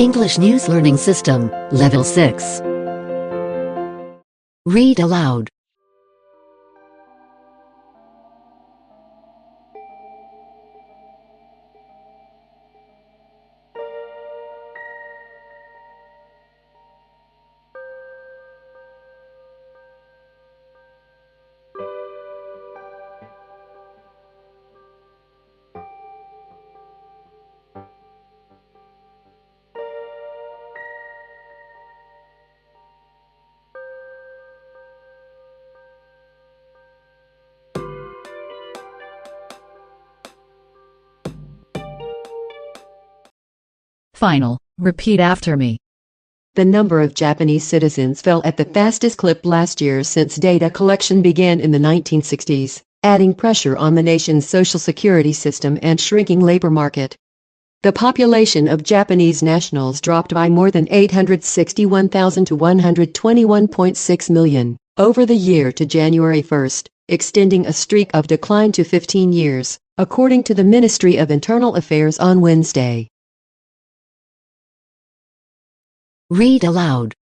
English News Learning System, Level 6. Read aloud. Final. Repeat after me. The number of Japanese citizens fell at the fastest clip last year since data collection began in the 1960s, adding pressure on the nation's social security system and shrinking labor market. The population of Japanese nationals dropped by more than 861,000 to 121.6 million over the year to January 1st, extending a streak of decline to 15 years, according to the Ministry of Internal Affairs on Wednesday. Read aloud.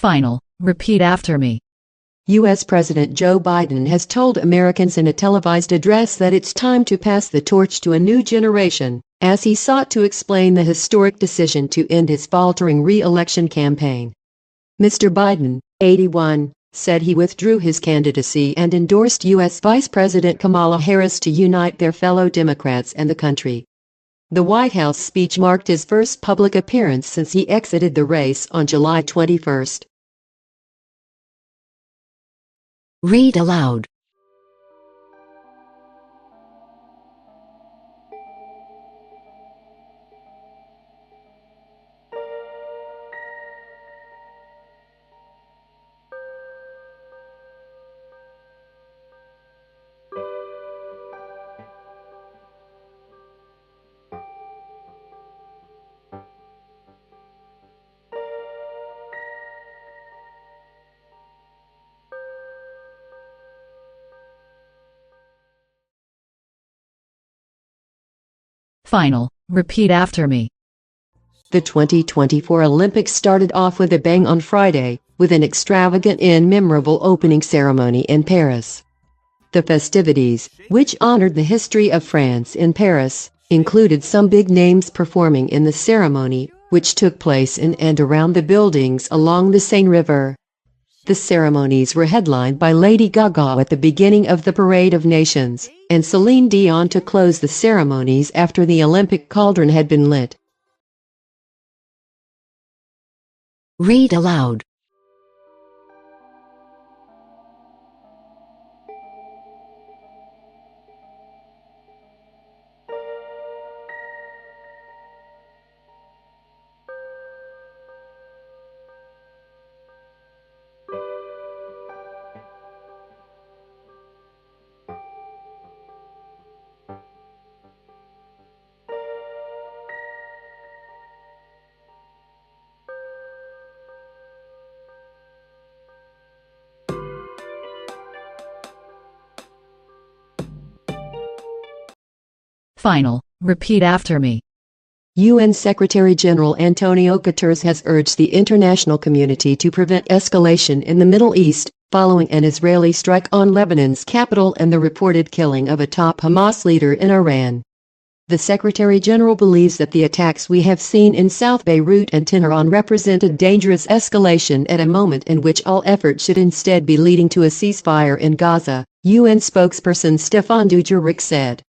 Final. Repeat after me. U.S. President Joe Biden has told Americans in a televised address that it's time to pass the torch to a new generation, as he sought to explain the historic decision to end his faltering re-election campaign. Mr. Biden, 81, said he withdrew his candidacy and endorsed U.S. Vice President Kamala Harris to unite their fellow Democrats and the country. The White House speech marked his first public appearance since he exited the race on July 21. Read aloud. Final. Repeat after me. The 2024 Olympics started off with a bang on Friday, with an extravagant and memorable opening ceremony in Paris. The festivities, which honored the history of France in Paris, included some big names performing in the ceremony, which took place in and around the buildings along the Seine River. The ceremonies were headlined by Lady Gaga at the beginning of the Parade of Nations, and Celine Dion to close the ceremonies after the Olympic cauldron had been lit. Read aloud. Final. Repeat after me. UN Secretary-General Antonio Guterres has urged the international community to prevent escalation in the Middle East, following an Israeli strike on Lebanon's capital and the reported killing of a top Hamas leader in Iran. The Secretary-General believes that the attacks we have seen in South Beirut and Tehran represent a dangerous escalation at a moment in which all effort should instead be leading to a ceasefire in Gaza, UN spokesperson Stefan Dujarric said.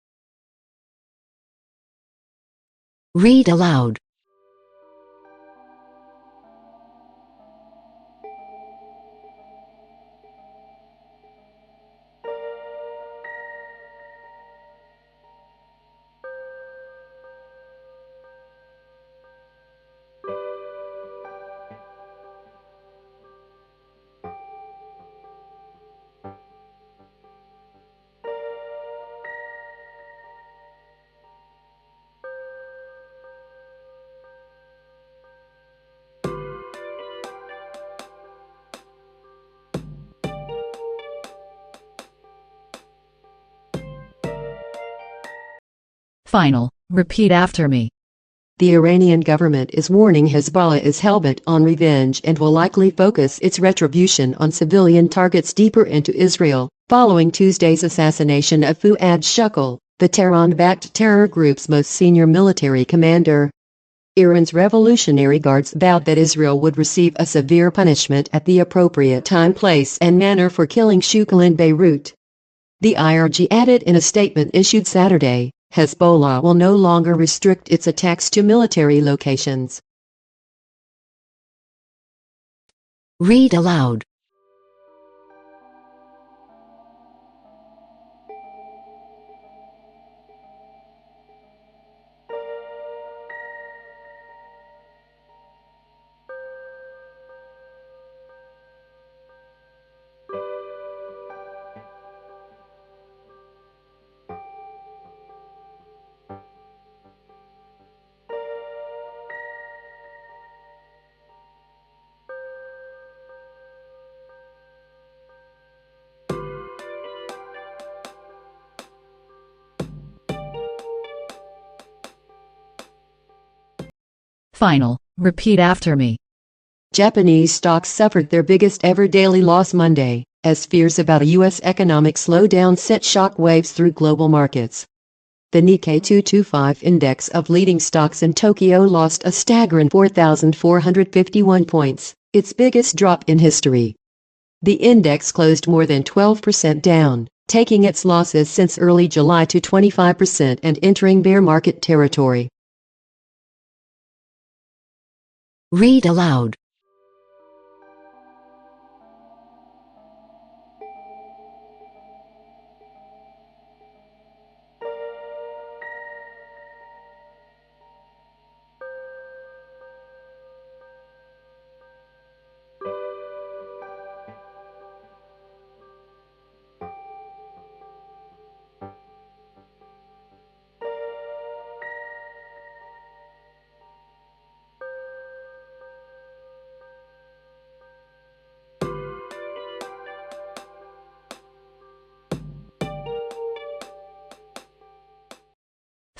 Read aloud. Final. Repeat after me. The Iranian government is warning Hezbollah is hell-bent on revenge and will likely focus its retribution on civilian targets deeper into Israel, following Tuesday's assassination of Fuad Shukl, the Tehran-backed terror group's most senior military commander. Iran's Revolutionary Guards vowed that Israel would receive a severe punishment at the appropriate time, place, and manner for killing Shukl in Beirut. The IRG added in a statement issued Saturday, Hezbollah will no longer restrict its attacks to military locations. Read aloud. Final. Repeat after me. Japanese stocks suffered their biggest ever daily loss Monday, as fears about a U.S. economic slowdown sent shock waves through global markets. The Nikkei 225 index of leading stocks in Tokyo lost a staggering 4,451 points, its biggest drop in history. The index closed more than 12% down, taking its losses since early July to 25% and entering bear market territory. Read aloud.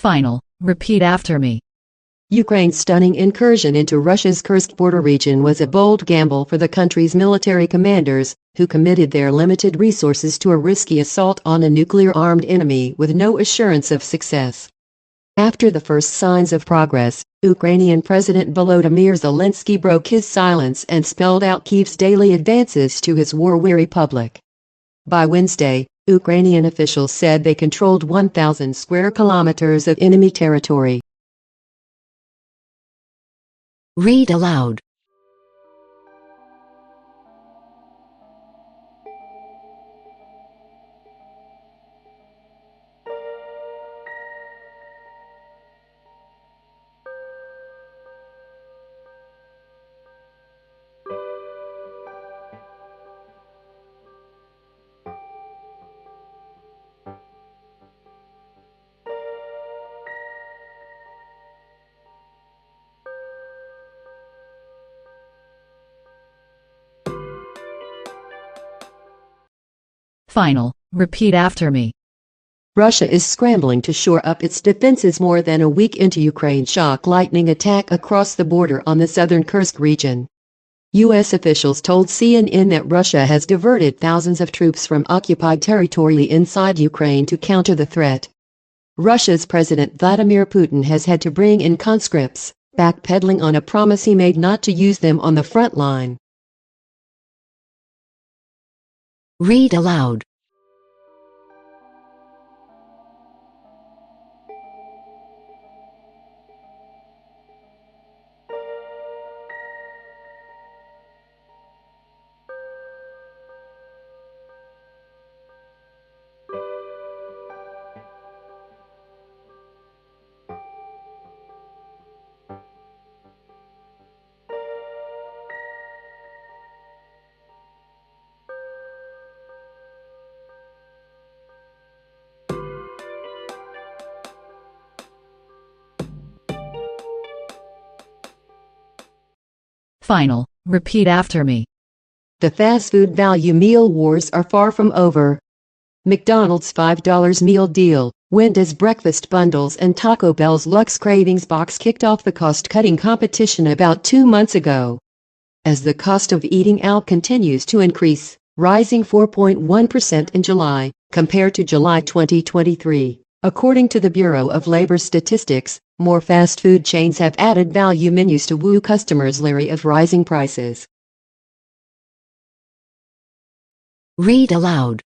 Final. Repeat after me. Ukraine's stunning incursion into Russia's Kursk border region was a bold gamble for the country's military commanders, who committed their limited resources to a risky assault on a nuclear-armed enemy with no assurance of success. After the first signs of progress, Ukrainian President Volodymyr Zelensky broke his silence and spelled out Kyiv's daily advances to his war-weary public. By Wednesday, Ukrainian officials said they controlled 1,000 square kilometers of enemy territory. Read aloud. Final. Repeat after me. Russia is scrambling to shore up its defenses more than a week into Ukraine's shock lightning attack across the border on the southern Kursk region. U.S. officials told CNN that Russia has diverted thousands of troops from occupied territory inside Ukraine to counter the threat. Russia's President Vladimir Putin has had to bring in conscripts, backpedaling on a promise he made not to use them on the front line. Read aloud. Final. Repeat after me. The fast food value meal wars are far from over. McDonald's $5 meal deal, went as breakfast bundles and Taco Bell's Lux Cravings box kicked off the cost-cutting competition about 2 months ago. As the cost of eating out continues to increase, rising 4.1% in July, compared to July 2023. According to the Bureau of Labor Statistics, more fast food chains have added value menus to woo customers leery of rising prices. Read aloud.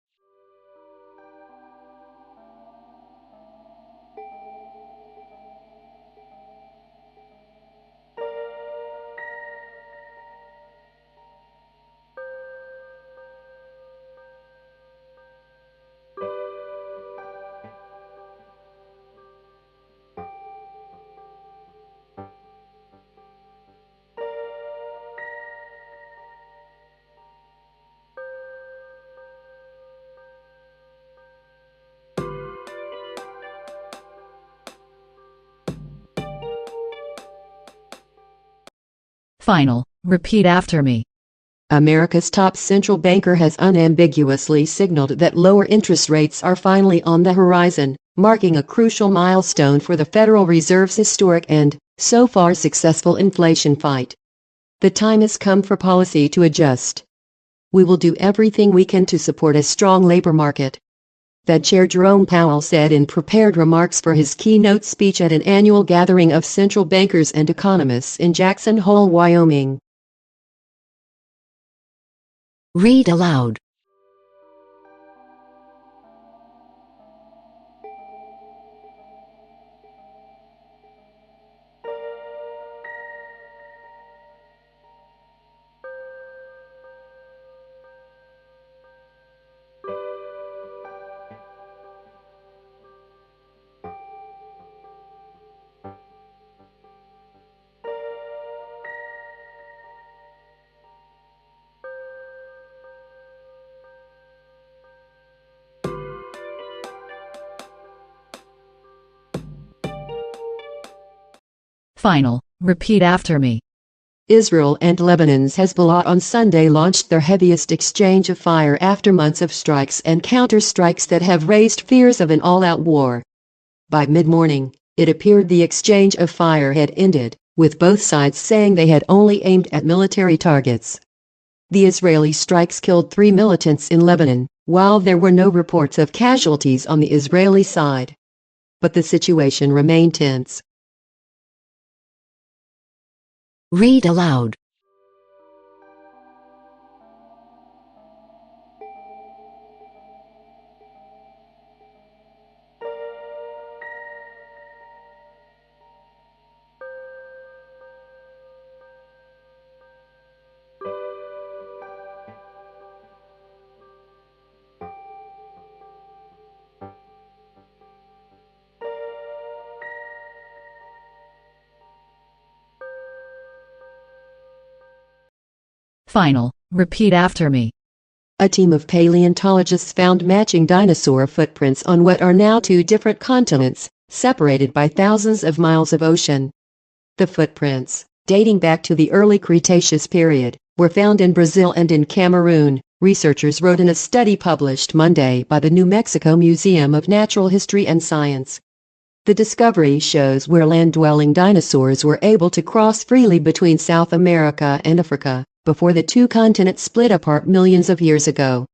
Final. Repeat after me. America's top central banker has unambiguously signaled that lower interest rates are finally on the horizon, marking a crucial milestone for the Federal Reserve's historic and, so far successful inflation fight. The time has come for policy to adjust. We will do everything we can to support a strong labor market, Fed Chair Jerome Powell said in prepared remarks for his keynote speech at an annual gathering of central bankers and economists in Jackson Hole, Wyoming. Read aloud. Final. Repeat after me. Israel and Lebanon's Hezbollah on Sunday launched their heaviest exchange of fire after months of strikes and counter-strikes that have raised fears of an all-out war. By mid-morning, it appeared the exchange of fire had ended, with both sides saying they had only aimed at military targets. The Israeli strikes killed 3 militants in Lebanon, while there were no reports of casualties on the Israeli side. But the situation remained tense. Read aloud. Final. Repeat after me. A team of paleontologists found matching dinosaur footprints on what are now 2 different continents, separated by thousands of miles of ocean. The footprints, dating back to the early Cretaceous period, were found in Brazil and in Cameroon, researchers wrote in a study published Monday by the New Mexico Museum of Natural History and Science. The discovery shows where land-dwelling dinosaurs were able to cross freely between South America and Africa, before the 2 continents split apart millions of years ago.